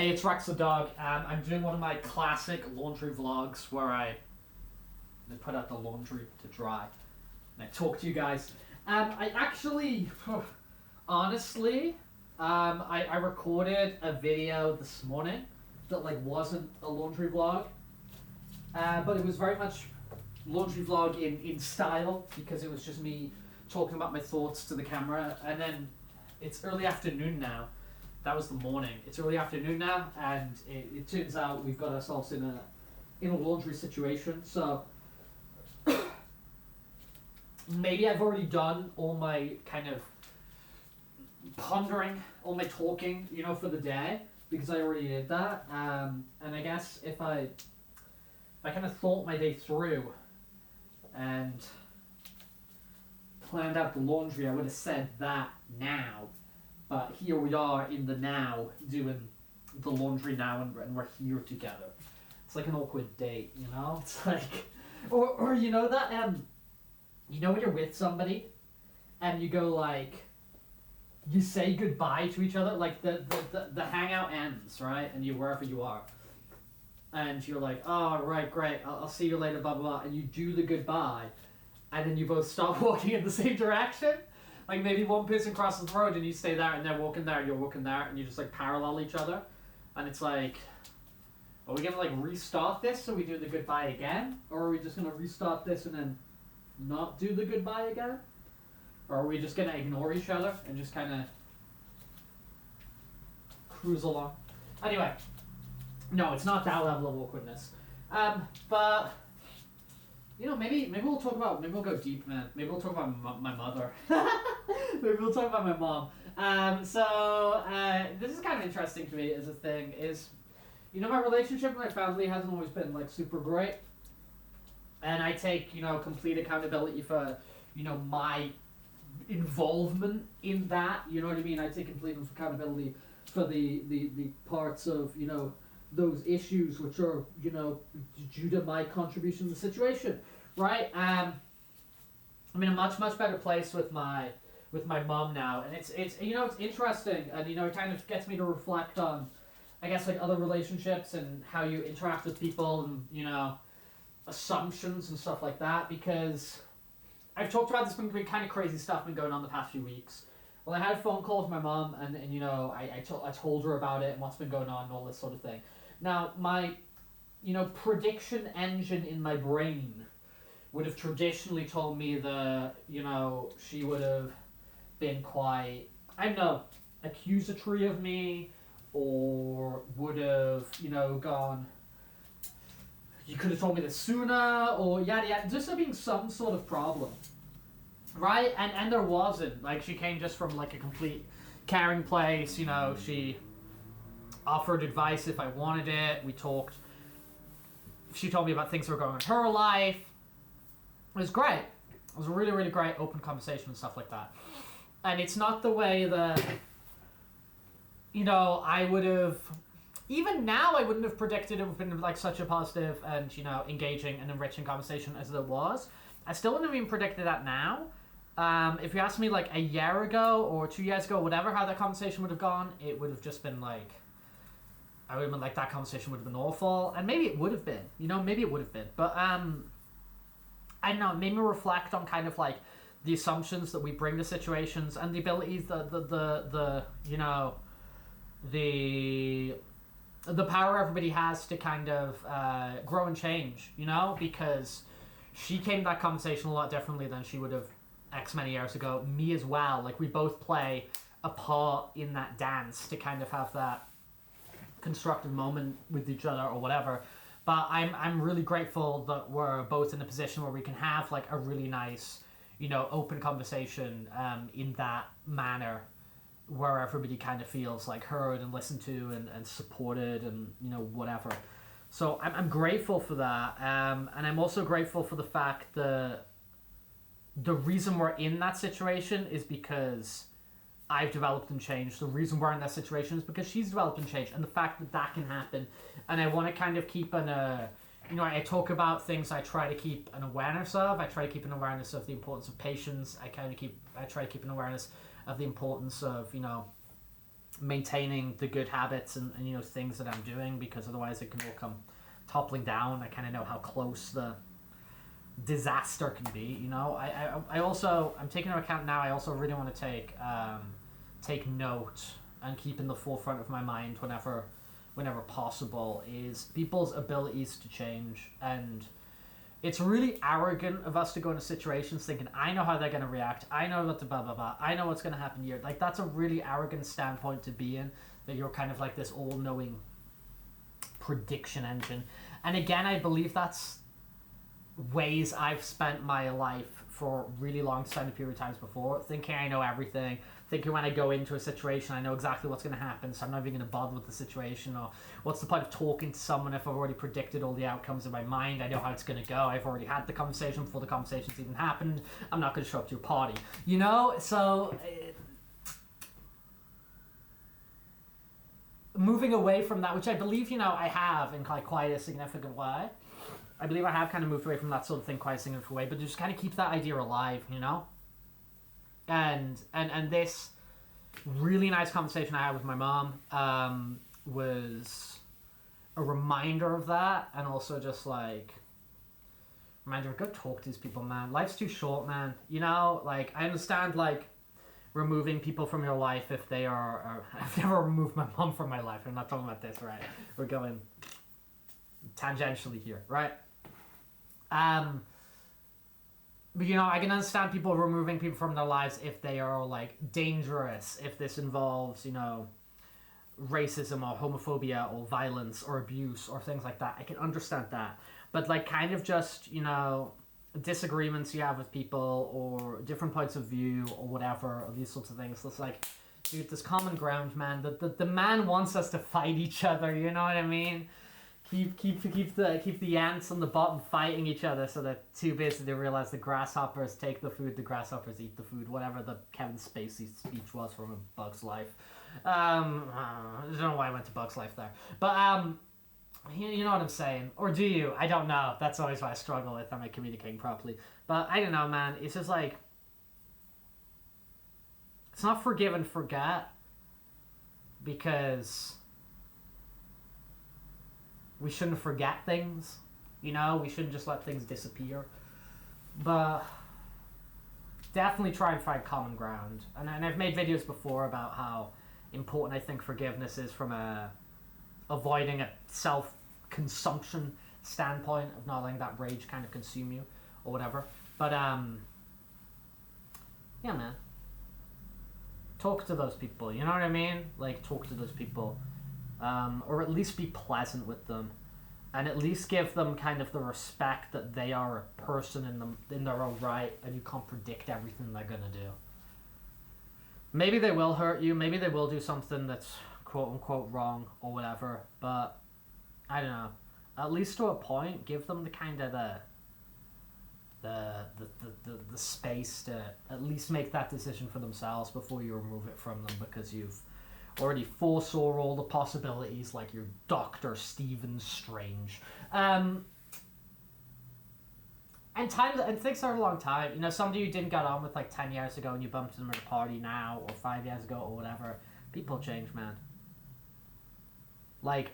Hey, it's Rex the dog. I'm doing one of my classic laundry vlogs where I put out the laundry to dry and I talk to you guys. I actually, honestly, I recorded a video this morning that wasn't a laundry vlog, but it was very much laundry vlog in style because it was just me talking about my thoughts to the camera. And then it's early afternoon now. That was the morning. It's early afternoon now, and it turns out we've got ourselves in a laundry situation. So maybe I've already done all my kind of pondering, all my talking, for the day, because I already did that. And I guess if I kind of thought my day through and planned out the laundry, I would have said that now. But here we are in the now, doing the laundry now, and we're here together. It's like an awkward date, It's like, or that, when you're with somebody, and you go you say goodbye to each other, the hangout ends, right? And you're wherever you are. And you're like, oh, right, great, I'll see you later, blah, blah, blah. And you do the goodbye, and then you both start walking in the same direction. Like maybe one person crosses the road and you stay there and they're walking there and you're walking there and you just parallel each other. And it's like, are we gonna restart this so we do the goodbye again? Or are we just gonna restart this and then not do the goodbye again? Or are we just gonna ignore each other and just kind of cruise along? Anyway, no, it's not that level of awkwardness. But maybe we'll talk about, maybe we'll go deep, man. Maybe we'll talk about my mother. Maybe we'll talk about my mom. So this is kind of interesting to me as a thing, is, my relationship with my family hasn't always been, super great. And I take, complete accountability for, my involvement in that, you know what I mean? I take complete accountability for the parts of, those issues which are, due to my contribution to the situation, right? I'm in a much better place with my mom now, and it's it's interesting, and it kind of gets me to reflect on, I guess, other relationships and how you interact with people, and assumptions and stuff like that, because I've talked about this, been kind of crazy stuff been going on the past few weeks. Well, I had a phone call with my mom, and I told her about it and what's been going on and all this sort of thing. Now, my, prediction engine in my brain would have traditionally told me that, she would have been quite, I don't know, accusatory of me, or would have, gone, you could have told me this sooner, or yada yada, just there being some sort of problem. Right? And there wasn't. She came just from, a complete caring place, she offered advice if I wanted it. We talked. She told me about things that were going on in her life. It was great. It was a really, really great open conversation and stuff like that. And it's not the way that, I would have, even now I wouldn't have predicted it would have been such a positive and, engaging and enriching conversation as it was. I still wouldn't have even predicted that now. If you asked me a year ago or 2 years ago, whatever, how that conversation would have gone, it would have just been I would have been that conversation would have been awful, and maybe it would have been, maybe it would have been, but I don't know, it made me reflect on kind of the assumptions that we bring to situations and the abilities, the power everybody has to kind of grow and change, because she came to that conversation a lot differently than she would have X many years ago. Me as well, we both play a part in that dance to kind of have that constructive moment with each other or whatever. But I'm really grateful that we're both in a position where we can have a really nice, open conversation in that manner, where everybody kind of feels heard and listened to and supported and whatever. So I'm grateful for that, and I'm also grateful for the fact that the reason we're in that situation is because I've developed and changed. The reason we're in that situation is because she's developed and changed, and the fact that that can happen. And I want to kind of keep I talk about things I try to keep an awareness of. I try to keep an awareness of the importance of patience. I try to keep an awareness of the importance of, maintaining the good habits and you know, things that I'm doing, because otherwise it can all come toppling down. I kind of know how close the disaster can be, you know. I also, I'm taking into account now, I also really want to take note and keep in the forefront of my mind whenever possible, is people's abilities to change. And it's really arrogant of us to go into situations thinking, I know how they're going to react, I know what the blah blah blah, I know what's going to happen here. Like, that's a really arrogant standpoint to be in, that you're kind of like this all-knowing prediction engine. And again, I believe that's ways I've spent my life for really long extended period of times before, thinking I know everything, thinking when I go into a situation I know exactly what's going to happen, so I'm not even going to bother with the situation, or what's the point of talking to someone if I've already predicted all the outcomes in my mind, I know how it's going to go, I've already had the conversation before the conversation's even happened, I'm not going to show up to your party, you know? So moving away from that, which I believe, you know, I have in quite a significant way. I believe I have kind of moved away from that sort of thing quite a significant way, but just kind of keep that idea alive, you know? And this really nice conversation I had with my mom was a reminder of that, and also just like, reminder, go talk to these people, man. Life's too short, man. You know, like, I understand, like, removing people from your life if they are I've never removed my mom from my life. I'm not talking about this, right? We're going tangentially here, right? But, you know, I can understand people removing people from their lives if they are, like, dangerous, if this involves, you know, racism or homophobia or violence or abuse or things like that. I can understand that. But, like, kind of just, you know, disagreements you have with people or different points of view or whatever, or these sorts of things. It's like, dude, this common ground, man. The man wants us to fight each other, you know what I mean? Keep the ants on the bottom fighting each other, so they're too busy to realize the grasshoppers take the food, the grasshoppers eat the food, whatever the Kevin Spacey speech was from Bug's Life. I don't know why I went to Bug's Life there, but you know what I'm saying, or do you? I don't know. That's always what I struggle with. Am I communicating properly? But I don't know, man. It's just like, it's not forgive and forget, because we shouldn't forget things, you know? We shouldn't just let things disappear. But definitely try and find common ground. And I've made videos before about how important I think forgiveness is from avoiding a self-consumption standpoint of not letting that rage kind of consume you or whatever. But, yeah, man. Talk to those people, you know what I mean? Like, talk to those people. Or at least be pleasant with them, and at least give them kind of the respect that they are a person in their own right, and you can't predict everything they're gonna do. Maybe they will hurt you, maybe they will do something that's quote unquote wrong or whatever, but I don't know. At least to a point, give them the kind of the space to at least make that decision for themselves before you remove it from them, because you've already foresaw all the possibilities, like you're Dr. Stephen Strange. And things are a long time. You know, somebody you didn't get on with like 10 years ago and you bumped them at a party now, or 5 years ago, or whatever. People change, man. Like,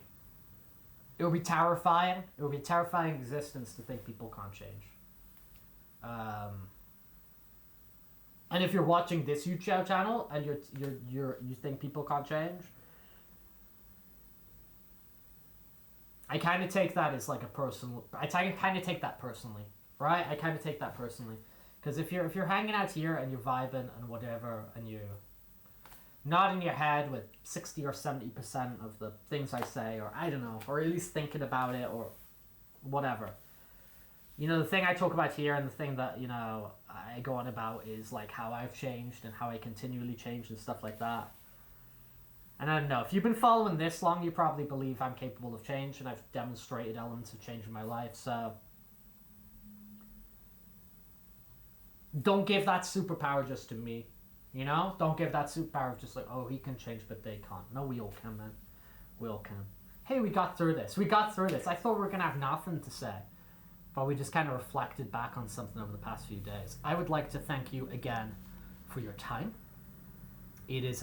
it would be terrifying. It would be a terrifying existence to think people can't change. And if you're watching this YouTube channel and you think people can't change, I kind of take that as like a personal. I kind of take that personally, right? I kind of take that personally, because if you're hanging out here and you're vibing and whatever, and you're nodding your head with 60 or 70% of the things I say, or I don't know, or at least thinking about it, or whatever. You know, the thing I talk about here and the thing that, you know, I go on about is like how I've changed and how I continually change and stuff like that. And I don't know, if you've been following this long, you probably believe I'm capable of change, and I've demonstrated elements of change in my life, so don't give that superpower just to me, you know? Don't give that superpower just like, oh, he can change, but they can't. No, we all can, man. We all can. Hey, we got through this. I thought we were going to have nothing to say. But we just kind of reflected back on something over the past few days. I would like to thank you again for your time. It is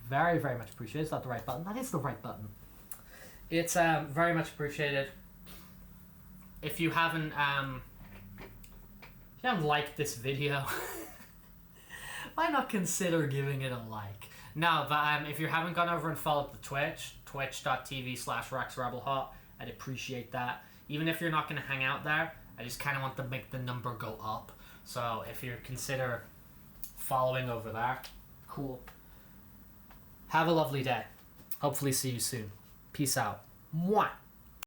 Very, very much appreciated. Is that the right button? That is the right button. It's very much appreciated. If you haven't liked this video, why not consider giving it a like? No, but if you haven't gone over and followed the Twitch, twitch.tv/RexRebelHot, I'd appreciate that. Even if you're not going to hang out there, I just kind of want to make the number go up. So if you consider following over there, cool. Have a lovely day. Hopefully see you soon. Peace out. Mwah.